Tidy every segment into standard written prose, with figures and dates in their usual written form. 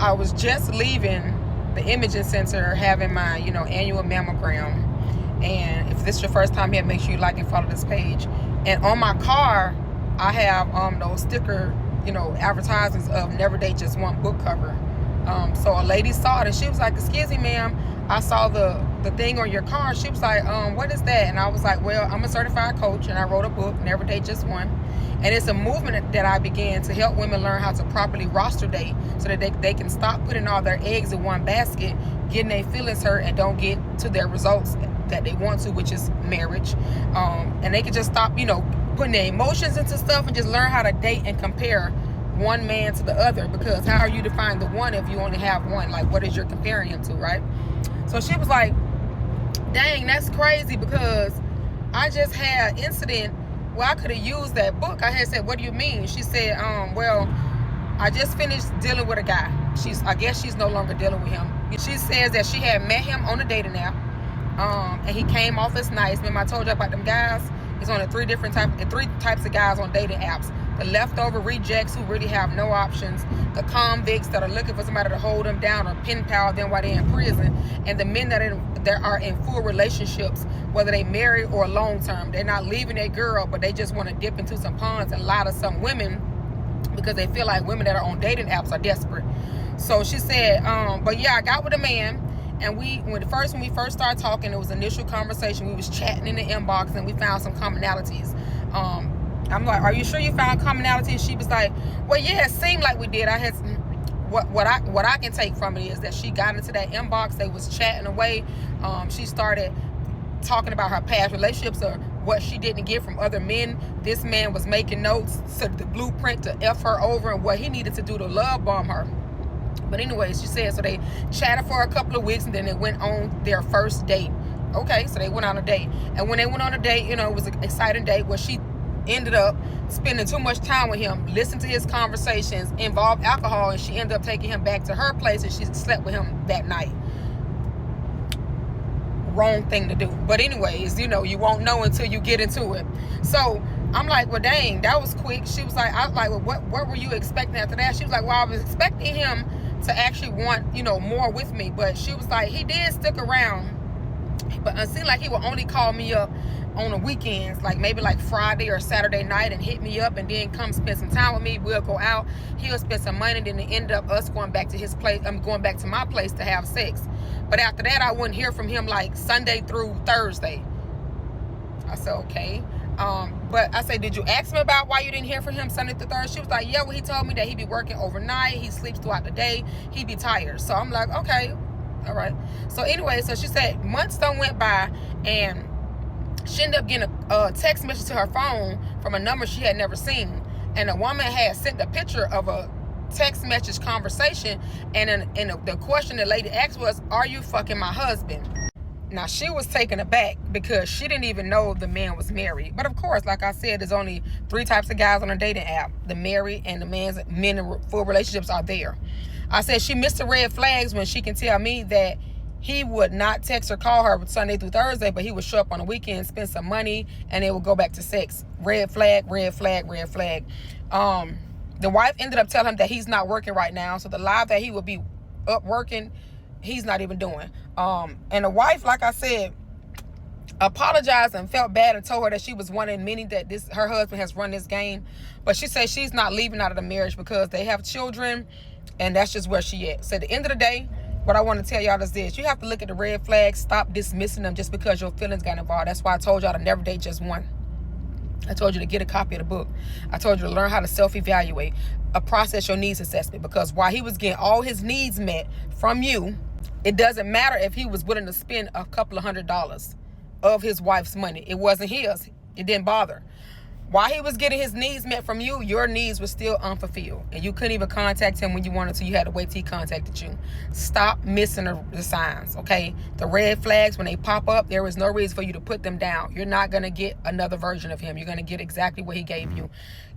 I was just leaving the imaging center having my, annual mammogram. And if this is your first time here, make sure you like and follow this page. And on my car, I have those sticker, advertisements of Never Date Just One book cover. So a lady saw it and she was like, "Excuse me, ma'am, I saw the thing on your car." She was like, "What is that?" And I was like, "Well, I'm a certified coach and I wrote a book, Never Date Just One." And it's a movement that I began to help women learn how to properly roster date so that they can stop putting all their eggs in one basket, getting their feelings hurt, and don't get to their results that they want to, which is marriage. And they can just stop, putting their emotions into stuff and just learn how to date and compare one man to the other. Because how are you to find the one if you only have one? Like, what is you're comparing him to, right? So she was like, "Dang, that's crazy, because I just had an incident where I could have used that book." I had said, "What do you mean?" She said, "Well, I just finished dealing with a guy." I guess she's no longer dealing with him. She says that she had met him on a dating app, and he came off as nice. Remember I told you about them guys? It's only three types of guys on dating apps: the leftover rejects who really have no options, the convicts that are looking for somebody to hold them down or pen pal them while they're in prison, and the men that are in full relationships, whether they married or long term. They're not leaving their girl, but they just want to dip into some ponds and lie to some women because they feel like women that are on dating apps are desperate. So she said, but yeah, I got with a man, and when we first started talking, it was initial conversation. We was chatting in the inbox, and we found some commonalities. I'm like, "Are you sure you found commonalities?" She was like, "Well, yeah, it seemed like we did." I had what I can take from it is that she got into that inbox. They was chatting away. She started talking about her past relationships or what she didn't get from other men. This man was making notes, so the blueprint to F her over and what he needed to do to love bomb her. But anyways, she said, so they chatted for a couple of weeks, and then they went on their first date. Okay, so they went on a date. And when they went on a date, it was an exciting date where she ended up spending too much time with him, listened to his conversations, involved alcohol, and she ended up taking him back to her place, and she slept with him that night. Wrong thing to do. But anyways, you won't know until you get into it. So I'm like, "Well, dang, that was quick." She was like, I was like, "Well, what were you expecting after that?" She was like, "Well, I was expecting him to actually want, more with me." But she was like, he did stick around, but it seemed like he would only call me up on the weekends, like maybe like Friday or Saturday night, and hit me up and then come spend some time with me. We'll go out, he'll spend some money, then it ended up us going back to his place. I'm going back to my place to have sex. But after that, I wouldn't hear from him like Sunday through Thursday. I said, okay. But I said, "Did you ask him about why you didn't hear from him Sunday through Thursday?" She was like, "Yeah, well, he told me that he'd be working overnight. He sleeps throughout the day. He'd be tired." So I'm like, okay, all right. So anyway, so she said months done went by, and she ended up getting a text message to her phone from a number she had never seen. And a woman had sent a picture of a text message conversation, and the question the lady asked was, "Are you fucking my husband?" Now, she was taken aback because she didn't even know the man was married. But of course, like I said, there's only three types of guys on a dating app: the married and the men in full relationships are there. I said she missed the red flags when she can tell me that he would not text or call her Sunday through Thursday, but he would show up on the weekend, spend some money, and they would go back to sex. Red flag, red flag, red flag. The wife ended up telling him that he's not working right now, so the live that he would be up working, he's not even doing. And the wife, like I said, apologized and felt bad and told her that she was one in many that her husband has run this game. But she said she's not leaving out of the marriage because they have children, and that's just where she at. So at the end of the day, what I want to tell y'all is this: you have to look at the red flags, stop dismissing them just because your feelings got involved. That's why I told y'all to never date just one. I told you to get a copy of the book. I told you to learn how to self-evaluate, process your needs assessment, because while he was getting all his needs met from you, it doesn't matter if he was willing to spend a couple of $100s of his wife's money. It wasn't his. It didn't bother. While he was getting his needs met from you, your needs were still unfulfilled. And you couldn't even contact him when you wanted to. You had to wait till he contacted you. Stop missing the signs, okay? The red flags, when they pop up, there is no reason for you to put them down. You're not going to get another version of him. You're going to get exactly what he gave you.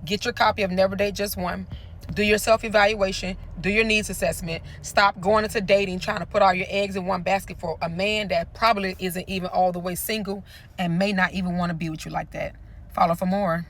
Get your copy of Never Date Just One. Do your self-evaluation. Do your needs assessment. Stop going into dating, trying to put all your eggs in one basket for a man that probably isn't even all the way single and may not even want to be with you like that. Follow for more.